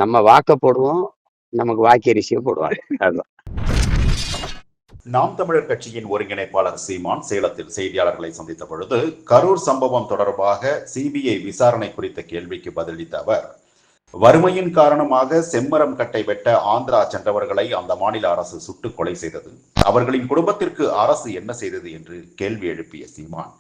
நம்ம வாக்க போடுவோம், நமக்கு வாக்கரிசியை போடுவாங்க. அதுதான். நாம் தமிழர் கட்சியின் ஒருங்கிணைப்பாளர் சீமான் சேலத்தில் செய்தியாளர்களை சந்தித்த பொழுது கரூர் சம்பவம் தொடர்பாக சிபிஐ விசாரணை குறித்த கேள்விக்கு பதிலளித்த அவர், வறுமையின் காரணமாக செம்மரம் கட்டை வெட்ட ஆந்திரா சென்றவர்களை அந்த மாநில அரசு சுட்டுக் கொலை செய்தது. அவர்களின் குடும்பத்திற்கு அரசு என்ன செய்தது என்று கேள்வி எழுப்பிய சீமான்,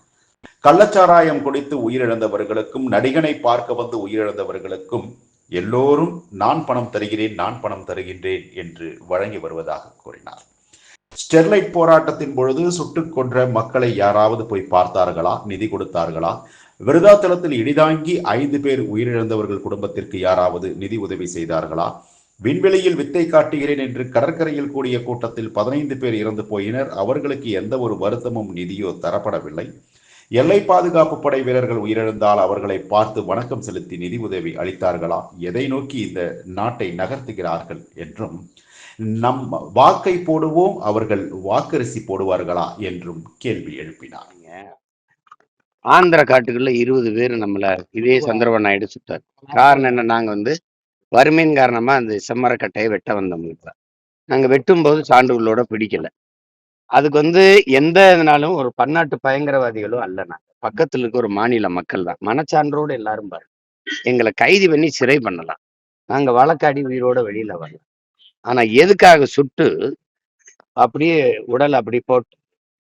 கள்ளச்சாராயம் குடித்து உயிரிழந்தவர்களுக்கும் நடிகனை பார்க்க வந்து உயிரிழந்தவர்களுக்கும் எல்லோரும் நான் பணம் தருகிறேன், நான் பணம் தருகின்றேன் என்று வழங்கி வருவதாக கூறினார். ஸ்டெர்லைட் போராட்டத்தின் பொழுது சுட்டுக் கொன்ற மக்களை யாராவது போய் பார்த்தார்களா? நிதி கொடுத்தார்களா? விருதாச்சலத்தில் இடிதாங்கி 5 பேர் உயிரிழந்தவர்கள் குடும்பத்திற்கு யாராவது நிதி உதவி செய்தார்களா? விண்வெளியில் வித்தை காட்டுகிறேன் என்று கடற்கரையில் கூடிய கூட்டத்தில் 15 பேர் இறந்து போயினர். அவர்களுக்கு எந்த ஒரு வருத்தமும் நிதியோ தரப்படவில்லை. எல்லை பாதுகாப்பு படை வீரர்கள் உயிரிழந்தால் அவர்களை பார்த்து வணக்கம் செலுத்தி நிதி உதவி அளித்தார்களா? எதை நோக்கி இந்த நாட்டை நகர்த்துகிறார்கள் என்றும், நம் வாக்கை போடுவோம், அவர்கள் வாக்கரிசி போடுவார்களா என்றும் கேள்வி எழுப்பினார். ஆந்திர காட்டுக்குள்ள 20 பேர் நம்மள இதே சந்திரபாபு நாயுடு சுட்டார். காரணம் என்ன? நாங்க வறுமையின் காரணமா அந்த செம்மரக்கட்டையை வெட்ட வந்தோம். நாங்க வெட்டும் போது சான்றுகளோட பிடிக்கல. அதுக்கு எந்த இதனாலும் ஒரு பன்னாட்டு பயங்கரவாதிகளும் அல்ல. நாங்க பக்கத்துல இருக்க ஒரு மாநில மக்கள் தான். மனச்சான்றோடு எல்லாரும் பாரு, எங்களை கைது பண்ணி சிறை பண்ணலாம், நாங்க வழக்காடி உயிரோட வெளியில வரலாம். ஆனா எதுக்காக சுட்டு அப்படியே உடல் அப்படி போட்டு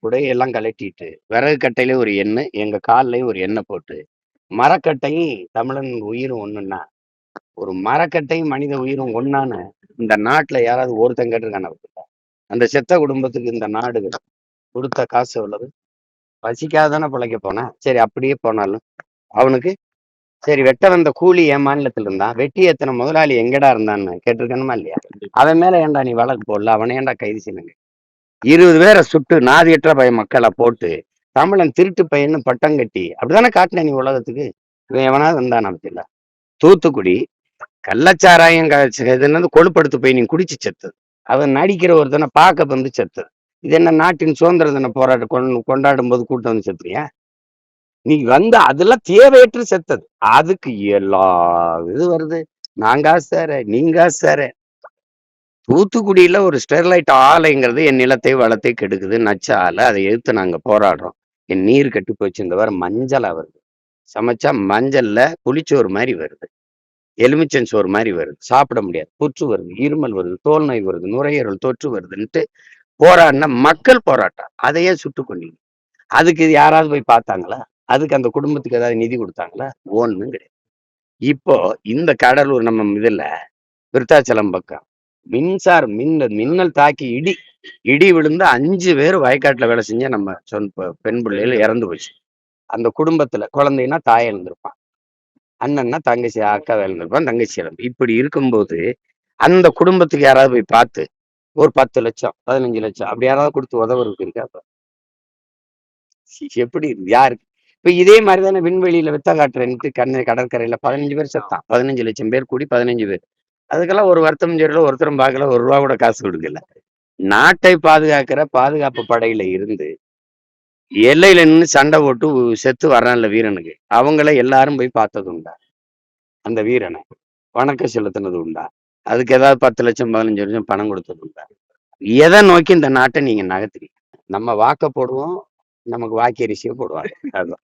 உடையெல்லாம் கலட்டிட்டு விறகு கட்டையில ஒரு எண்ணெய், எங்க கால்லையும் ஒரு எண்ணெய் போட்டு, மரக்கட்டையும் தமிழன் உயிரும் ஒண்ணுன்னா, ஒரு மரக்கட்டையும் மனித உயிரும் ஒன்னான்னு இந்த நாட்டுல யாராவது ஒருத்தன் கேட்டிருக்கான? அந்த செத்த குடும்பத்துக்கு இந்த நாடு கொடுத்த காசு எவ்வளவு? பசிக்காதானே பிழைக்க போனேன். சரி, அப்படியே போனாலும் அவனுக்கு சரி வெட்ட வந்த கூலி என் மாநிலத்துல இருந்தான், வெட்டி எத்தனை முதலாளி எங்கடா இருந்தான்னு கேட்டிருக்கணுமா இல்லையா? அவன் மேல ஏன்டா நீ வழக்கு போடல? அவனை ஏன்டா கைது செய்யுங்க? 20 பேரை சுட்டு நாதியற்ற பய மக்களை போட்டு தமிழன் திருட்டு பையன்னு பட்டம் கட்டி அப்படித்தானே காட்டின நீ உலகத்துக்கு. இவன் எவனாவது இருந்தான் நமக்கு? தூத்துக்குடி கள்ளச்சாராயம் கொழுப்படுத்து போய் நீ குடிச்சு செத்தது, அவன் நடிக்கிற ஒருத்தனை பார்க்க வந்து செத்தது. இது என்ன நாட்டின் சுதந்திர தின போராட்டம் கொண்டாடும் போது கூட்டம் வந்து செத்துறியா? நீ அதெல்லாம் தேவையற்று செத்தது. அதுக்கு எல்லா இது வருது, நாங்க சார நீங்க சார. தூத்துக்குடியில ஒரு ஸ்டெர்லைட் ஆலைங்கிறது என் நிலத்தை வளத்தை கெடுக்குது, நச்ச ஆலை. அதை எதிர்த்து நாங்க போராடுறோம். என் நீர் கெட்டு போச்சு. இந்த வாரம் மஞ்சளா வருது, சமைச்சா மஞ்சள்ல புளிச்சோறு மாதிரி வருது, எலுமிச்சன் சோறு மாதிரி வருது, சாப்பிட முடியாது, புற்று வருது, இருமல் வருது, தோல் நோய் வருது, நுரையீரல் தொற்று வருதுன்ட்டு போராடின மக்கள் போராட்டம். அதையே சுட்டு கொண்டீங்க. அதுக்கு யாராவது போய் பார்த்தாங்களா? அதுக்கு அந்த குடும்பத்துக்கு ஏதாவது நிதி கொடுத்தாங்களா? ஒண்ணும் கிடையாது. இப்போ இந்த கடலூர் நம்ம இதுல விருத்தாச்சலம் பக்கம் மின்னல் தாக்கி இடி விழுந்து 5 பேர் வயக்காட்டுல வேலை செஞ்ச நம்ம பெண் பிள்ளைகள் இறந்து போச்சு. அந்த குடும்பத்துல குழந்தைன்னா தாய் இழந்திருப்பான், அண்ணன்னா தங்கச்சி, அக்கா இழந்திருப்பான், தங்கச்சி இழந்து. இப்படி இருக்கும்போது அந்த குடும்பத்துக்கு யாராவது போய் பார்த்து ஒரு 10 லட்சம் 15 லட்சம் அப்படி யாராவது கொடுத்து உதவுறதுக்கு இருக்கா? எப்படி யாருக்கு? இப்ப இதே மாதிரிதானே விண்வெளியில வித்த காட்டுறேன்ட்டு கடற்கரையில 15 பேர் செத்தான். 15 லட்சம் பேர் கூடி 15 பேர். அதுக்கெல்லாம் ஒரு வருத்தம் சொல்லல, ஒருத்தரும் பார்க்கல, 1 ரூபா கூட காசு கொடுக்கல. நாட்டை பாதுகாக்கிற பாதுகாப்பு படையில இருந்து எல்லையில நின்று சண்டை போட்டு செத்து வர்றான்ல வீரனுக்கு, அவங்கள எல்லாரும் போய் பார்த்தது உண்டா? அந்த வீரனை வணக்கம் செலுத்தினது உண்டா? அதுக்கு ஏதாவது 10 லட்சம் 15 லட்சம் பணம் கொடுத்தது உண்டா? எதை நோக்கி இந்த நாட்டை நீங்க நகர்த்துறீங்க? நம்ம வாக்க போடுவோம், நமக்கு வாக்கரிசியை போடுவாங்க. அதுதான்.